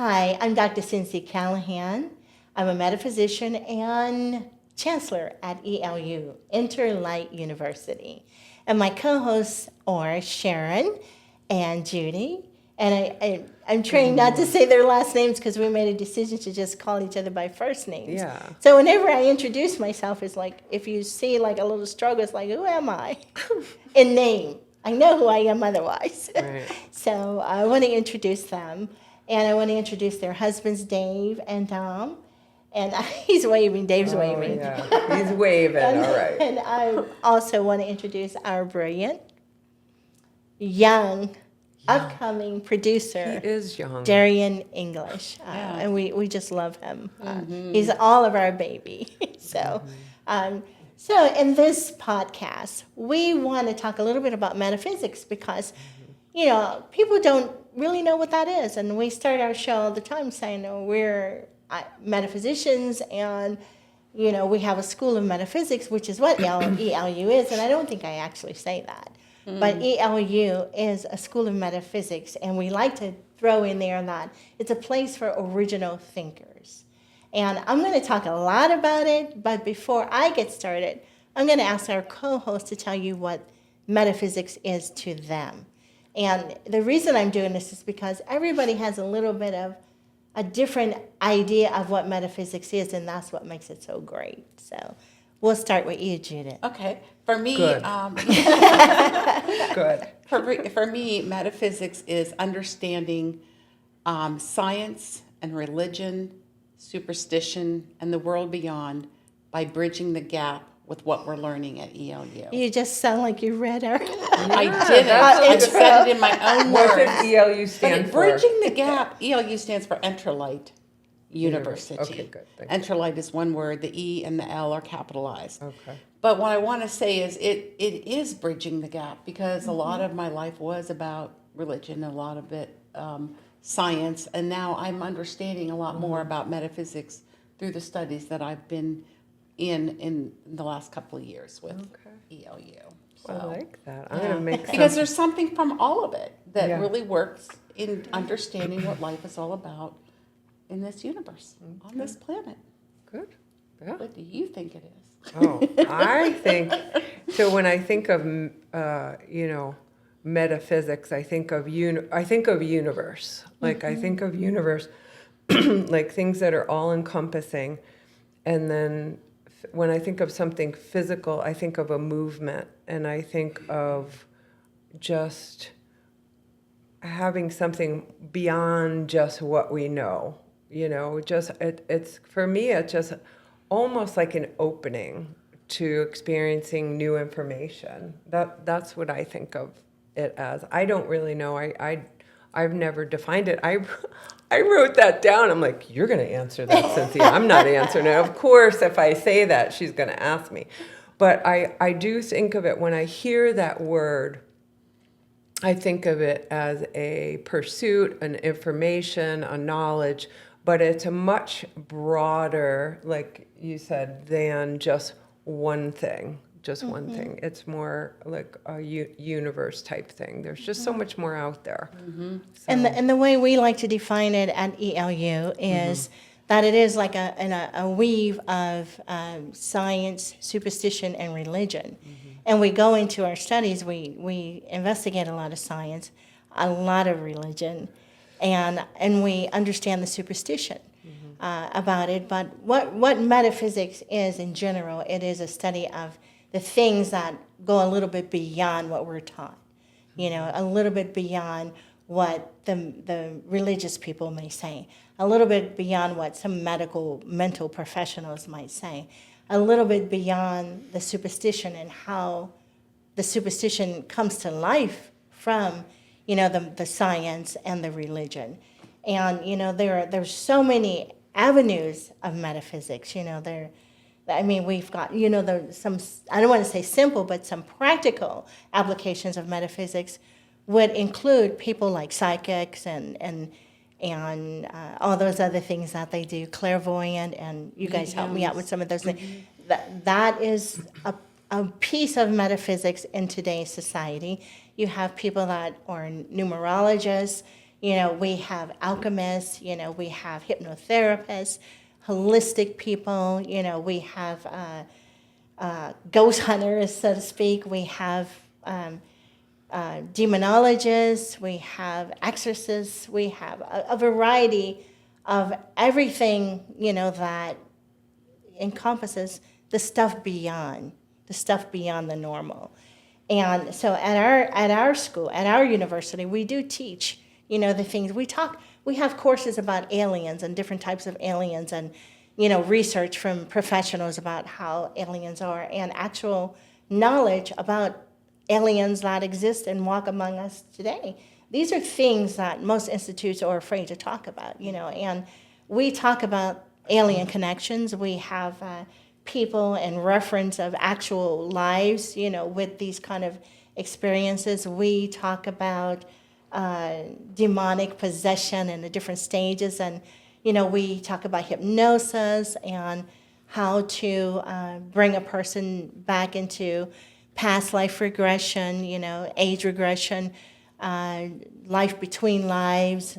Hi, I'm Dr. Sincee Callahan. I'm a metaphysician and chancellor at ELU, EnterLight University. And my co-hosts are Sharon and Judy. And I'm trained not to say their last names because we made a decision to just call each other by first names. Yeah. So whenever I introduce myself, it's like, if you see like a little struggle, it's like, who am I? In name. I know who I am otherwise. Right. So I want to introduce them. And I want to introduce their husbands, Dave and Tom. And he's waving, Dave's waving. Yeah. He's waving, all right. And I also want to introduce our brilliant, young, upcoming producer, He is young. Darian English. And we just love him. He's all of our baby. So in this podcast, we want to talk a little bit about metaphysics because, people don't really know what that is. And we start our show all the time saying, we're metaphysicians and, we have a school of metaphysics, which is what ELU is. And I don't think I actually say that. But ELU is a school of metaphysics. And we like to throw in there that it's a place for original thinkers. And I'm going to talk a lot about it. But before I get started, I'm going to ask our co-host to tell you what metaphysics is to them. And the reason I'm doing this is because everybody has a little bit of a different idea of what metaphysics is, and that's what makes it so great. So we'll start with you, Judith. Okay. For me, Good. Good. for me, metaphysics is understanding science and religion, superstition, and the world beyond by bridging the gap with what we're learning at ELU. You just sound like you read our... I didn't. I said it in my own What words. does ELU stand But for? bridging the gap, ELU stands for EnterLight University. Okay, good. Thank you. EnterLight is one word. The E and the L are capitalized. Okay. But what I want to say is it is bridging the gap because a lot of my life was about religion, a lot of it science, and now I'm understanding a lot more about metaphysics through the studies that I've been in the last couple of years with ELU. So, I like that. I'm going to make because there's something from all of it that Yeah. really works in understanding what life is all about in this universe, on this planet. Good. Yeah. What do you think it is? Oh, I think, so when I think of, metaphysics, I think of universe. Like I think of universe, like things that are all encompassing. And then when I think of something physical, I think of a movement, and I think of just having something beyond just what we know. It's for me, it's just almost like an opening to experiencing new information. That's what I think of it as. I don't really know. I've never defined it. I wrote that down. I'm like, you're going to answer that, Cynthia. I'm not answering it. Of course, if I say that, she's going to ask me. But I do think of it, when I hear that word, I think of it as a pursuit, an information, a knowledge, but it's a much broader, like you said, than just one thing. One thing. It's more like a universe type thing. There's just so much more out there. So. And the way we like to define it at ELU is that it is like a weave of science, superstition, and religion. And we go into our studies, we investigate a lot of science, a lot of religion, and we understand the superstition about it. But what metaphysics is in general, it is a study of the things that go a little bit beyond what we're taught, a little bit beyond what the religious people may say, a little bit beyond what some mental professionals might say, a little bit beyond the superstition and how the superstition comes to life from, the science and the religion. And, there's so many avenues of metaphysics, we've got, some, I don't want to say simple, but some practical applications of metaphysics would include people like psychics and all those other things that they do, clairvoyant, and you guys help me out with some of those things. That is a piece of metaphysics in today's society. You have people that are numerologists, We have alchemists, we have hypnotherapists, holistic people, we have ghost hunters, so to speak. We have demonologists, we have exorcists, we have a variety of everything, that encompasses the stuff beyond the normal. And so at our school, at our university, we do teach, the things we have courses about aliens and different types of aliens and, research from professionals about how aliens are and actual knowledge about aliens that exist and walk among us today. These are things that most institutes are afraid to talk about, and we talk about alien connections. We have people and reference of actual lives, with these kind of experiences. We talk about demonic possession and the different stages, and we talk about hypnosis and how to bring a person back into past life regression, age regression, life between lives,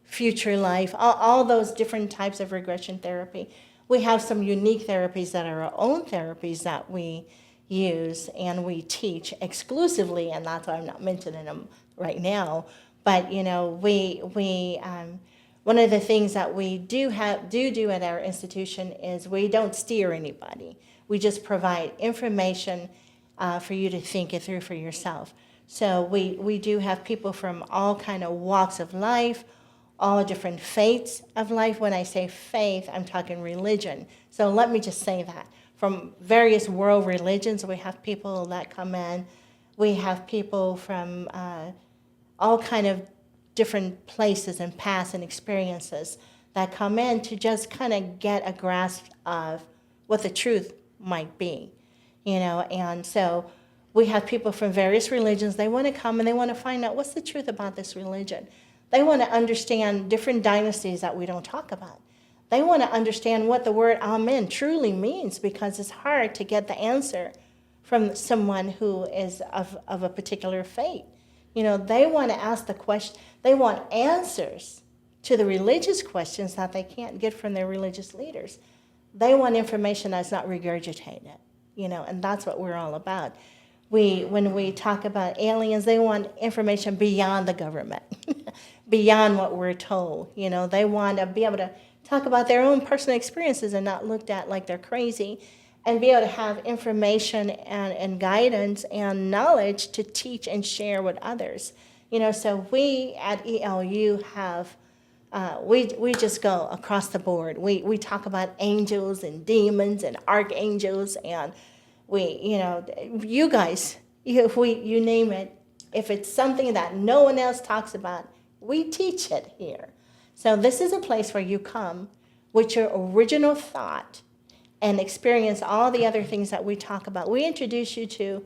future life, all those different types of regression therapy. We have some unique therapies that are our own therapies that we use and we teach exclusively, and that's why I'm not mentioning them right now. But one of the things that we do at our institution is we don't steer anybody. We just provide information for you to think it through for yourself. So we do have people from all kind of walks of life, all different faiths of life. When I say faith, I'm talking religion. So let me just say that. From various world religions, we have people that come in. We have people from all kind of different places and paths and experiences that come in to just kind of get a grasp of what the truth might be, and so we have people from various religions. They want to come and they want to find out what's the truth about this religion. They want to understand different dynasties that we don't talk about. They want to understand what the word Amen truly means, because it's hard to get the answer from someone who is of a particular faith. They want to ask the question, they want answers to the religious questions that they can't get from their religious leaders. They want information that's not regurgitated, and that's what we're all about. When we talk about aliens, they want information beyond the government, beyond what we're told. They want to be able to talk about their own personal experiences and not looked at like they're crazy, and be able to have information and guidance and knowledge to teach and share with others. So we at ELU have, we just go across the board. We talk about angels and demons and archangels, and you guys, you name it, if it's something that no one else talks about, we teach it here. So this is a place where you come with your original thought and experience all the other things that we talk about. We introduce you to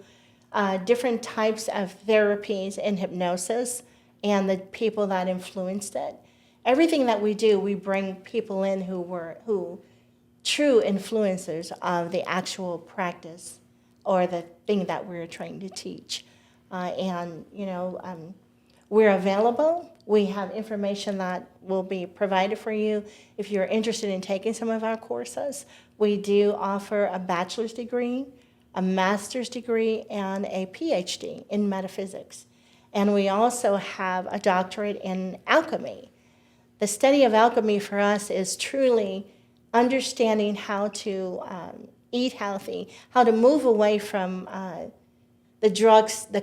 different types of therapies and hypnosis and the people that influenced it. Everything that we do, we bring people in who true influencers of the actual practice or the thing that we're trying to teach. We're available. We have information that will be provided for you if you're interested in taking some of our courses. We do offer a bachelor's degree, a master's degree, and a PhD in metaphysics. And we also have a doctorate in alchemy. The study of alchemy for us is truly understanding how to eat healthy, how to move away from the drugs, the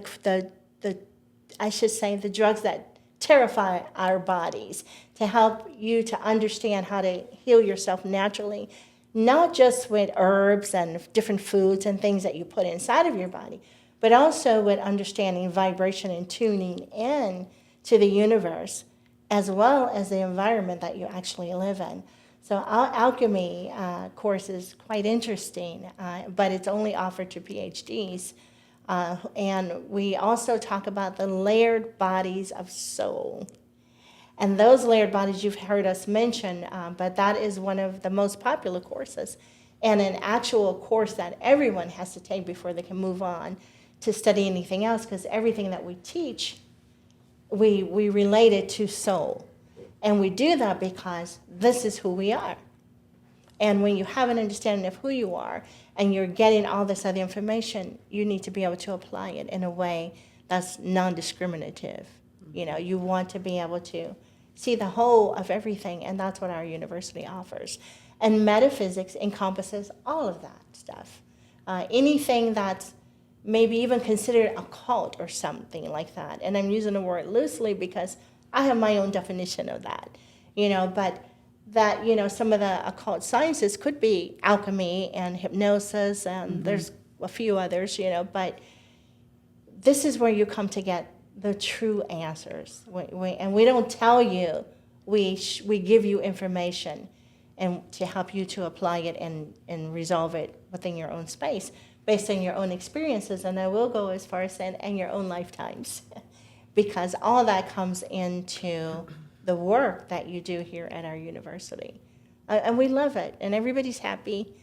drugs that terrify our bodies, to help you to understand how to heal yourself naturally, not just with herbs and different foods and things that you put inside of your body, but also with understanding vibration and tuning in to the universe, as well as the environment that you actually live in. So our alchemy course is quite interesting, but it's only offered to PhDs. And we also talk about the layered bodies of soul. And those layered bodies you've heard us mention, but that is one of the most popular courses, and an actual course that everyone has to take before they can move on to study anything else, because everything that we teach we relate it to soul. And we do that because this is who we are. And when you have an understanding of who you are and you're getting all this other information, you need to be able to apply it in a way that's non-discriminative. You know, you want to be able to see the whole of everything, and that's what our university offers. And metaphysics encompasses all of that stuff. Anything that's maybe even considered a cult or something like that. And I'm using the word loosely because I have my own definition of that, you know, but that, you know, some of the occult sciences could be alchemy and hypnosis, and there's a few others, you know, but this is where you come to get the true answers. And we don't tell you, we give you information and to help you to apply it and resolve it within your own space based on your own experiences. And I will go as far as saying, and your own lifetimes, because all that comes into the work that you do here at our university. And we love it, and everybody's happy,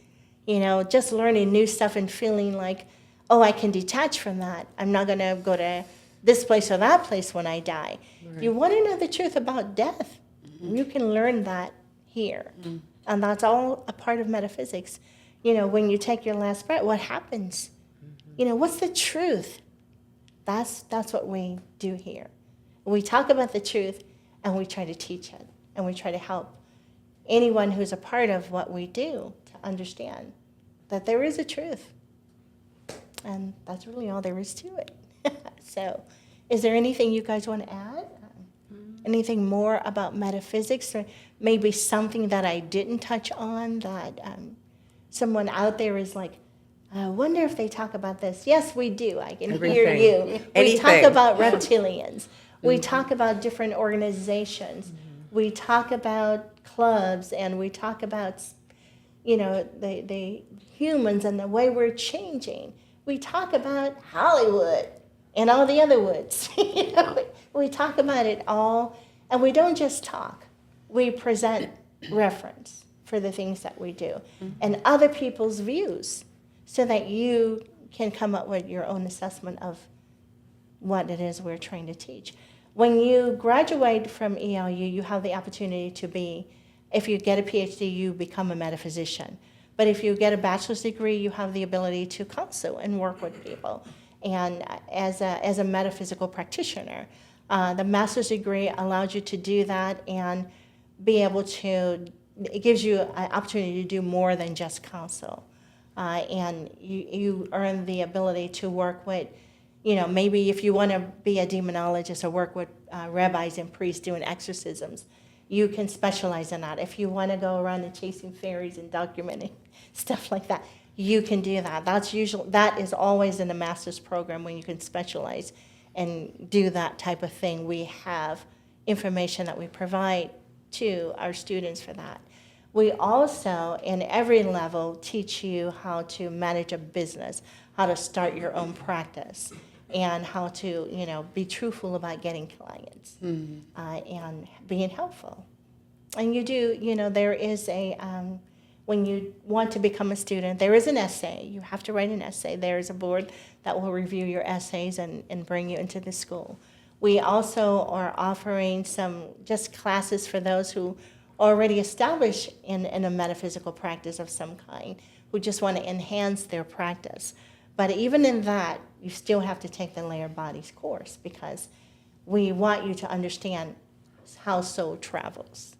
you know, just learning new stuff and feeling like, oh, I can detach from that. I'm not going to go to this place or that place when I die. Right. You want to know the truth about death, you can learn that here. And that's all a part of metaphysics. You know, when you take your last breath, what happens? You know, what's the truth? That's what we do here. We talk about the truth, and we try to teach it, and we try to help anyone who's a part of what we do to understand that there is a truth. And that's really all there is to it. So, is there anything you guys want to add? Anything more about metaphysics, or maybe something that I didn't touch on that someone out there is like, I wonder if they talk about this. Yes, we do. I can hear you. We talk about reptilians. We talk about different organizations. We talk about clubs, and we talk about, you know, the humans and the way we're changing. We talk about Hollywood and all the other woods. You know, we talk about it all, and we don't just talk. We present reference for the things that we do and other people's views, so that you can come up with your own assessment of what it is we're trying to teach. When you graduate from ELU, you have the opportunity to be, if you get a PhD, you become a metaphysician. But if you get a bachelor's degree, you have the ability to counsel and work with people. And as a metaphysical practitioner, the master's degree allows you to do that and be able to, it gives you an opportunity to do more than just counsel. And you earn the ability to work with, you know, maybe if you want to be a demonologist or work with rabbis and priests doing exorcisms, you can specialize in that. If you want to go around and chasing fairies and documenting stuff like that, you can do that. That is always in the master's program when you can specialize and do that type of thing. We have information that we provide to our students for that. We also, in every level, teach you how to manage a business, how to start your own practice, and how to, you know, be truthful about getting clients and being helpful. And you do, you know, there is a, when you want to become a student, there is an essay. You have to write an essay. There is a board that will review your essays and bring you into the school. We also are offering some just classes for those who already established in a metaphysical practice of some kind, who just want to enhance their practice. But even in that, you still have to take the Layered Bodies course, because we want you to understand how soul travels.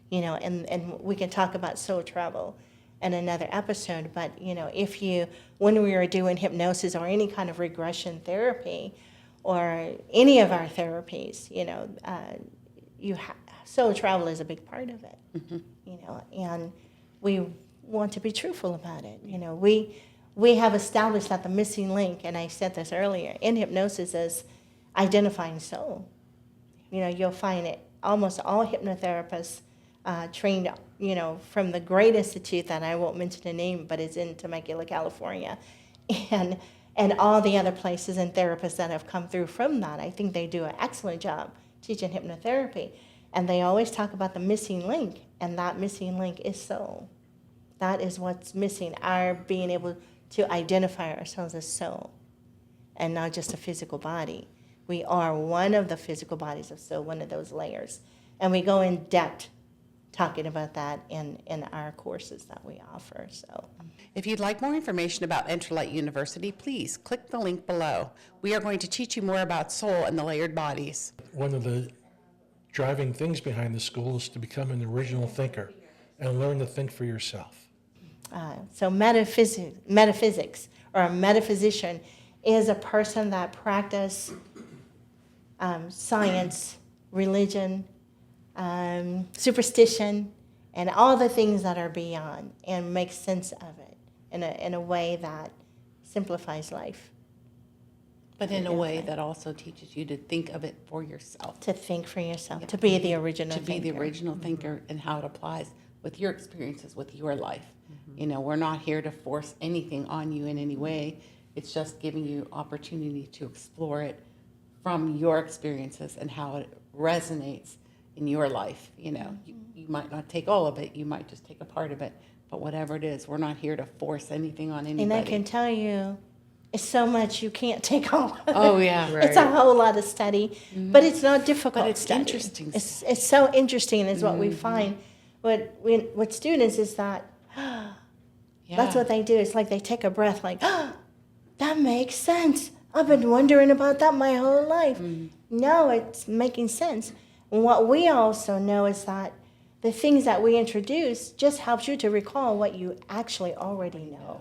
You know, and we can talk about soul travel in another episode, but, you know, when we are doing hypnosis or any kind of regression therapy or any of our therapies, you know, soul travel is a big part of it, you know, and we want to be truthful about it. You know, we have established that the missing link, and I said this earlier, in hypnosis is identifying soul. You know, you'll find it, almost all hypnotherapists trained, you know, from the great institute that I won't mention the name, but it's in Temecula, California, and all the other places and therapists that have come through from that. I think they do an excellent job teaching hypnotherapy. And they always talk about the missing link, and that missing link is soul. That is what's missing, our being able to identify ourselves as soul and not just a physical body. We are one of the physical bodies of soul, one of those layers. And we go in depth talking about that in our courses that we offer. So, If you'd like more information about EnterLight University, please click the link below. We are going to teach you more about soul and the layered bodies. One of the driving things behind the school is to become an original thinker and learn to think for yourself. so metaphysics or a metaphysician is a person that practices science, religion, superstition, and all the things that are beyond, and makes sense of it in a way that simplifies life. But in a way that also teaches you to think of it for yourself. To think for yourself, to be the original To be the thinker. original thinker and how it applies with your experiences, with your life. You know, we're not here to force anything on you in any way. It's just giving you opportunity to explore it from your experiences and how it resonates in your life. You know, you might not take all of it, you might just take a part of it, but whatever it is, we're not here to force anything on anybody. And I can tell you, it's so much you can't take all of it. Oh, yeah. Right. It's a whole lot of study, but it's not difficult. But it's study. interesting It's so interesting, is what we find. With students is that that's what they do. It's like they take a breath, like, that makes sense. I've been wondering about that my whole life. No, it's making sense. And what we also know is that the things that we introduce just helps you to recall what you actually already know.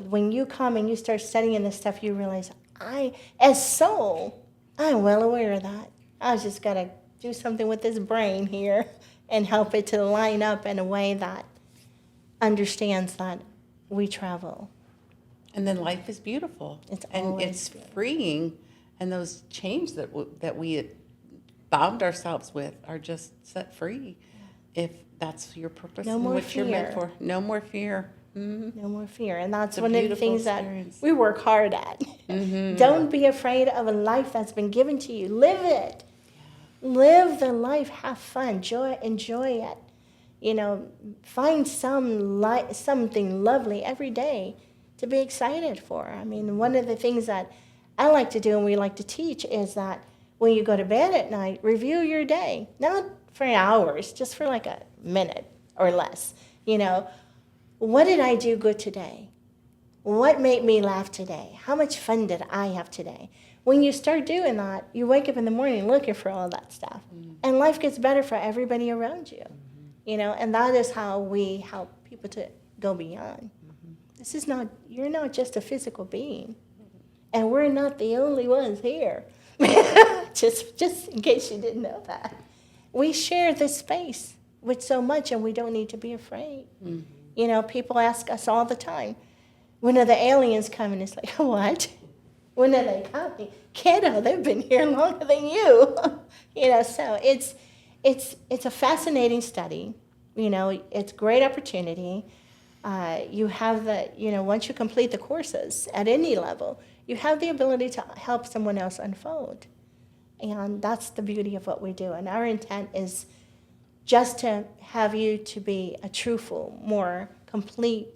When you come and you start studying this stuff, you realize, as soul, I'm well aware of that. I just got to do something with this brain here and help it to line up in a way that understands that we travel. And then life is beautiful. It's and always it's beautiful. freeing. And those chains that we bound ourselves with are just set free. If that's your purpose No and more what you're meant fear. for. No more fear. No more fear. And that's It's a one of the beautiful things experience. that we work hard at. Don't be afraid of a life that's been given to you. Live it. Live the life. Have fun. Enjoy it. You know, find something lovely every day to be excited for. I mean, one of the things that I like to do and we like to teach is that when you go to bed at night, review your day. Not for hours, just for like a minute or less. You know, what did I do good today? What made me laugh today? How much fun did I have today? When you start doing that, you wake up in the morning looking for all that stuff. And life gets better for everybody around you. You know, and that is how we help people to go beyond. This is not, you're not just a physical being. And we're not the only ones here. just in case you didn't know that. We share this space with so much, and we don't need to be afraid. You know, people ask us all the time, when are the aliens coming? It's like, what? When are they coming? Kiddo, they've been here longer than you. You know, so it's a fascinating study. You know, it's a great opportunity. You have once you complete the courses at any level, you have the ability to help someone else unfold. And that's the beauty of what we do. And our intent is just to have you to be a truthful, more complete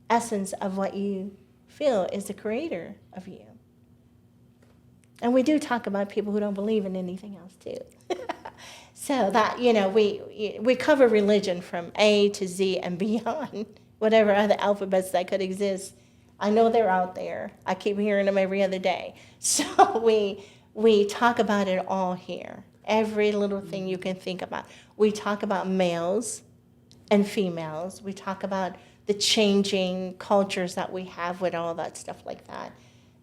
essence of what you feel is the creator of you. And we do talk about people who don't believe in anything else too. So that, you know, we cover religion from A to Z and beyond, whatever other alphabets that could exist. I know they're out there. I keep hearing them every other day. So we talk about it all here. Every little thing you can think about. We talk about males and females. We talk about the changing cultures that we have with all that stuff like that.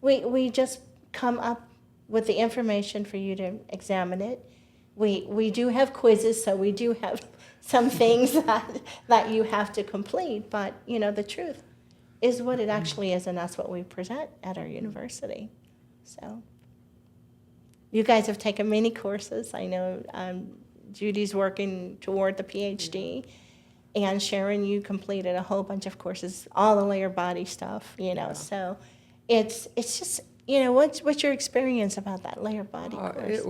We just come up with the information for you to examine it. We do have quizzes, so we do have some things that you have to complete, but you know, the truth is what it actually is, and that's what we present at our university. So you guys have taken many courses. I know Judy's working toward the PhD, and Sharon, you completed a whole bunch of courses, all the layer body stuff, you know. So it's just, you know, what's your experience about that layer body course?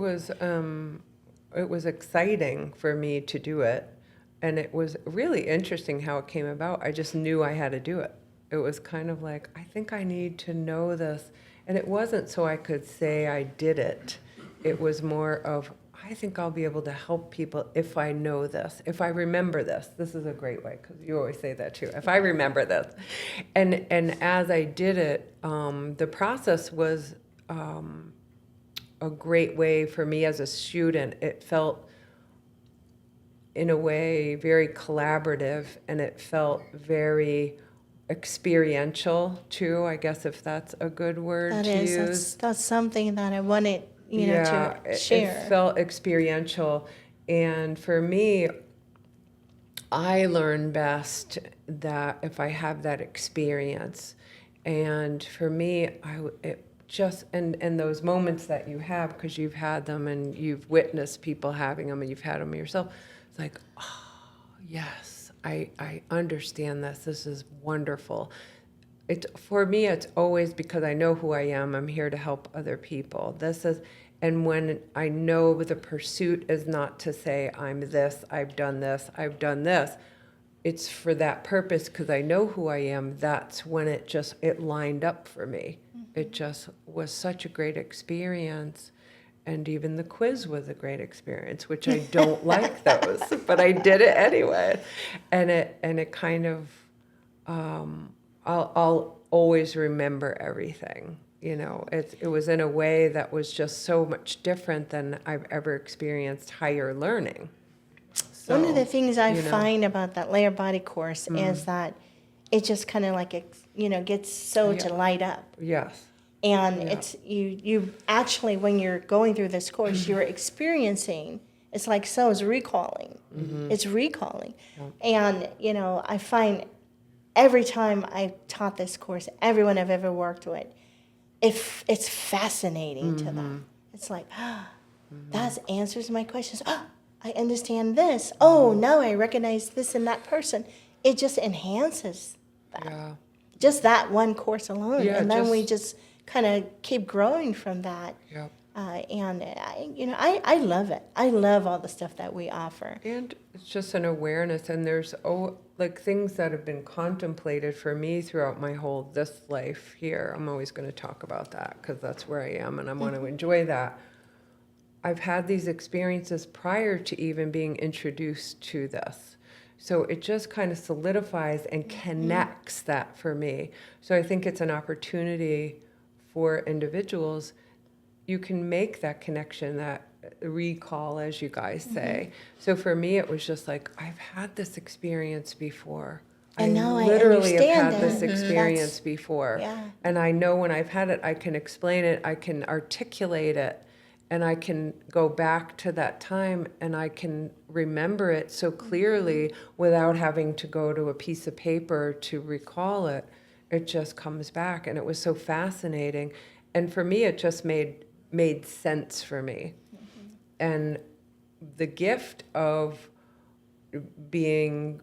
It was exciting for me to do it, and it was really interesting how it came about. I just knew I had to do it. It was kind of like, I think I need to know this. And it wasn't so I could say I did it. It was more of, I think I'll be able to help people if I know this, if I remember this. This is a great way, because you always say that too. If I remember this. And as I did it, the process was a great way for me as a student. It felt, in a way, very collaborative, and it felt very experiential too, I guess, if that's a good word That to is, use. that's something that I wanted, to share. It felt experiential. And for me, I learn best that if I have that experience. And for me, and those moments that you have, because you've had them and you've witnessed people having them and you've had them yourself, it's like, oh, yes, I understand this. This is wonderful. For me, it's always because I know who I am. I'm here to help other people. And when I know the pursuit is not to say, I'm this, I've done this, I've done this, it's for that purpose, because I know who I am. That's when it lined up for me. It just was such a great experience. And even the quiz was a great experience, which I don't like those, but I did it anyway. And it kind of, I'll always remember everything. It was in a way that was just so much different than I've ever experienced higher learning. So, One of the things I find about that layer body course is that it just kind of like, gets so to light up. Yes. And it's, you actually, when you're going through this course, you're experiencing, it's like it's recalling. It's recalling. And, I find every time I taught this course, everyone I've ever worked with, it's fascinating to them. It's like, that answers my questions. I understand this. Oh, now I recognize this in that person. It just enhances that. Yeah. Just that one course alone. Yeah, and then we just kind of keep growing from that. Yeah. And I love it. I love all the stuff that we offer. And it's just an awareness, and there's things that have been contemplated for me throughout my whole this life here. I'm always going to talk about that because that's where I am, and I want to enjoy that. I've had these experiences prior to even being introduced to this. So it just kind of solidifies and connects that for me. So I think it's an opportunity for individuals. You can make that connection, that recall, as you guys say. So for me, it was just like, I've had this experience before. And now I literally have understand had this it. experience before. Yeah. And I know when I've had it, I can explain it, I can articulate it, and I can go back to that time and I can remember it so clearly without having to go to a piece of paper to recall it. It just comes back, and it was so fascinating. And for me, it just made sense for me. And the gift of being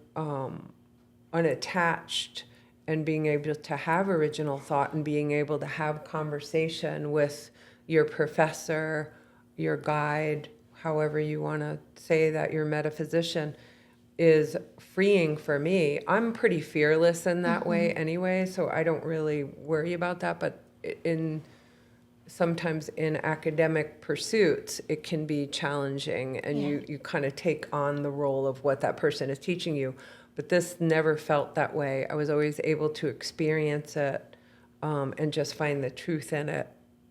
unattached and being able to have original thought and being able to have conversation with your professor, your guide, however you want to say that, your metaphysician, is freeing for me. I'm pretty fearless in that way anyway, so I don't really worry about that. But sometimes in academic pursuits, it can be challenging, and you kind of take on the role of what that person is teaching you. But this never felt that way. I was always able to experience it and just find the truth in it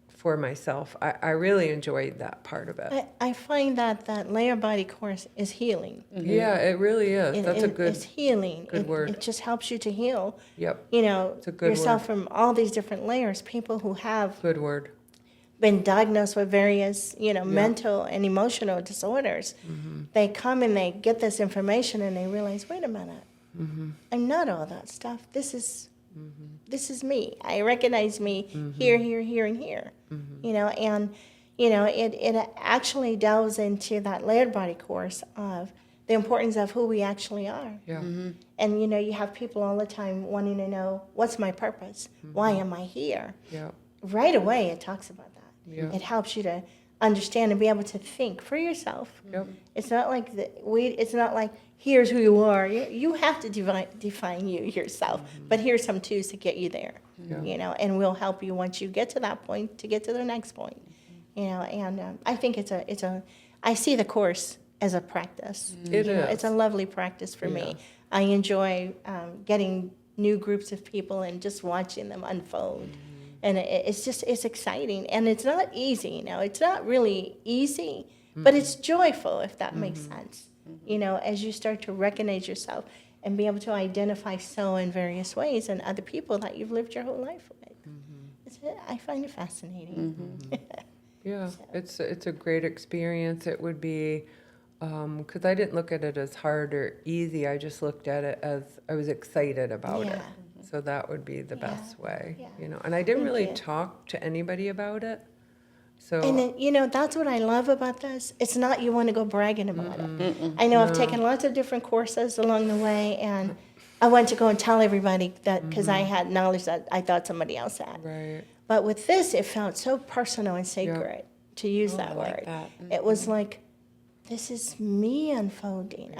for myself. I really enjoyed that part of it. I find that layer body course is healing. Yeah, it really is. That's a good. It's healing. Good word. It just helps you to heal. Yep. It's a good yourself from all these different layers. People who have Good word. been diagnosed with various, mental and emotional disorders, they come and they get this information and they realize, wait a minute, I'm not all that stuff. This is me. I recognize me here, here, here, and here. It actually delves into that layered body course of the importance of who we actually are. Yeah. And, you have people all the time wanting to know, what's my purpose? Why am I here? Yeah. Right away, it talks about that. Yeah. It helps you to understand and be able to think for yourself. Yep. It's not like it's not like here's who you are. You have to define you yourself. But here's some tools to get you there. Yeah. You know, and we'll help you once you get to that point to get to the next point. You know, and I think I see the course as a practice. It You know, is. it's a lovely practice for me. Yeah. I enjoy getting new groups of people and just watching them unfold. And it's exciting. And it's not easy, you know. It's not really easy, but it's joyful, if that makes sense. You know, as you start to recognize yourself and be able to identify so in various ways and other people that you've lived your whole life with. I find it fascinating. Yeah, it's a great experience. It would be, because I didn't look at it as hard or easy. I just looked at it as I was excited about it. Yeah. So that would be the best way, Yeah. you know. And I didn't Thank really you. talk to anybody about it. So And then, you know, that's what I love about this. It's not you want to go bragging about it. I know I've taken lots of different courses along the way, and I went to go and tell everybody that because I had knowledge that I thought somebody else had. right, But with this, it felt so personal and sacred, to use that I like word. that. It was like, this is me unfolding.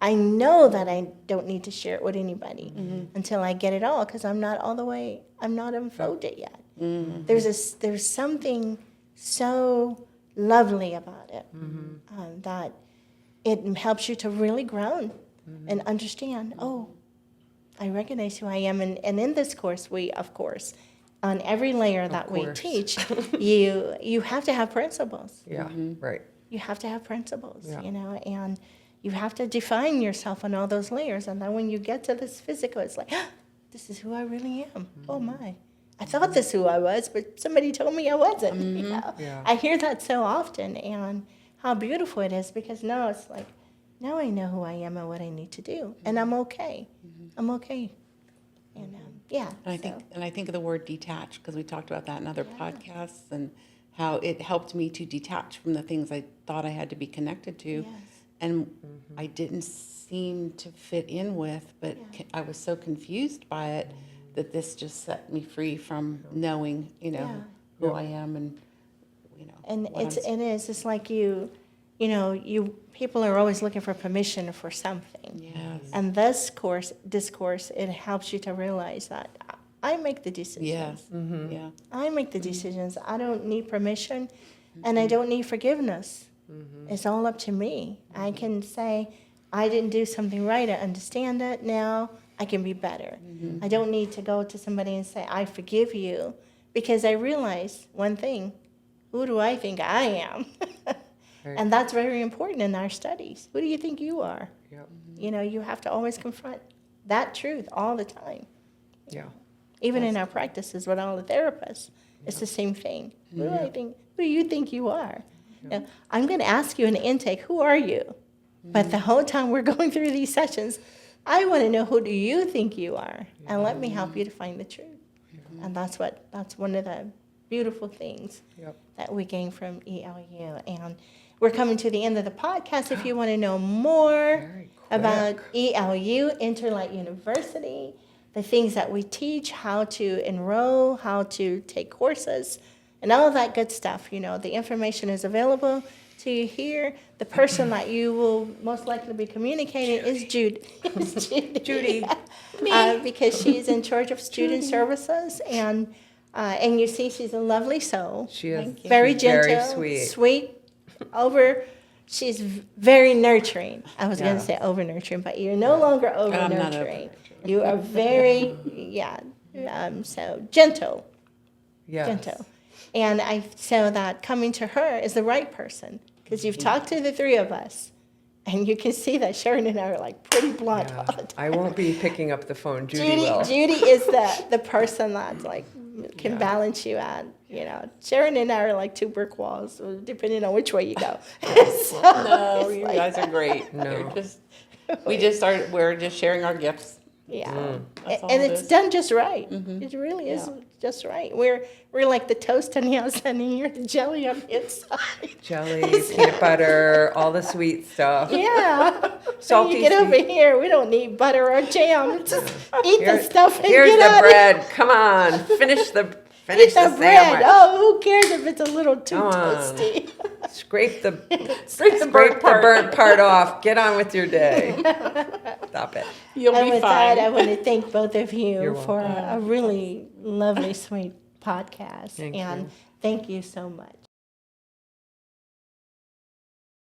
I know that I don't need to share it with anybody until I get it all, because I'm not unfolded yet. There's something so lovely about it that it helps you to really ground and understand, oh, I recognize who I am. And in this course, we, of course, on every layer that we course. teach, you have to have principles. yeah, right, You have to have principles, Yeah. you know, and you have to define yourself on all those layers. And then when you get to this physical, it's like, this is who I really am. Oh my. I thought this is who I was, but somebody told me I wasn't. You know? Yeah. I hear that so often, and how beautiful it is, because now it's like, now I know who I am and what I need to do, and I'm okay. I'm okay. And yeah. And I think of the word detach, because we talked about that in other podcasts, and how it helped me to detach from the things I thought I had to be connected to, Yes. and I didn't seem to fit in with, but I was so confused by it that this just set me free from knowing, you know, Yeah. who I am, and you know. And what I'm it's like you know, people are always looking for permission for something. Yes. And this discourse, it helps you to realize that I make the decisions. Yes. Yeah. I make the decisions. I don't need permission, and I don't need forgiveness. It's all up to me. I can say, I didn't do something right. I understand it now. I can be better. I don't need to go to somebody and say, I forgive you, because I realize one thing: who do I think I am? Right. And that's very important in our studies. Who do you think you are? yep, You know, you have to always confront that truth all the time. yeah, Even in our practices with all the therapists, it's the same thing. Who do you think you are? Now, I'm going to ask you in the intake, who are you? But the whole time we're going through these sessions, I want to know, who do you think you are? And let me help you to find the truth. And that's one of the beautiful things yep. that we gain from ELU. And we're coming to the end of the podcast. If you want to know more Very about quick. ELU, EnterLight University, the things that we teach, how to enroll, how to take courses, and all of that good stuff, you know, the information is available to you here. The person that you will most likely be communicating is Judy. Judy. Because she's in charge of student services, and you see she's a lovely soul. She is Very she's gentle, very sweet. She's very nurturing. I was going Yeah. to say over nurturing, but you're no longer over I'm not nurturing. over-nurturing. You are very, so gentle, Yes. gentle. And so that coming to her is the right person, because you've talked to the three of us, and you can see that Sharon and I are like pretty blunt Yeah. all the time. I won't be picking up the phone. Judy will. Judy is the person that like can Yeah. balance you out. You know, Sharon and I are like two brick walls, depending on which way you go. So No, it's you like guys that. are great. No. We're just sharing our gifts. Yeah, That's all and it it's is. done just right. It really is just right. We're like the toast on the outside, and you're the jelly on the inside. Jelly, peanut butter, all the sweet stuff. Yeah. Salty When you get over sweet. here, we don't need butter or jam. Just eat the Here- stuff and Here's get the out of bread. Come on, finish the Finish Eat the the bread. sandwich. Oh, who cares if it's a little too Come on. toasty? Scrape the burnt part. burnt part off. Get on with your day. Stop it. You'll And be with fine. that, I want to thank both of you You're for a really lovely, sweet podcast. Thank and you. thank you so much.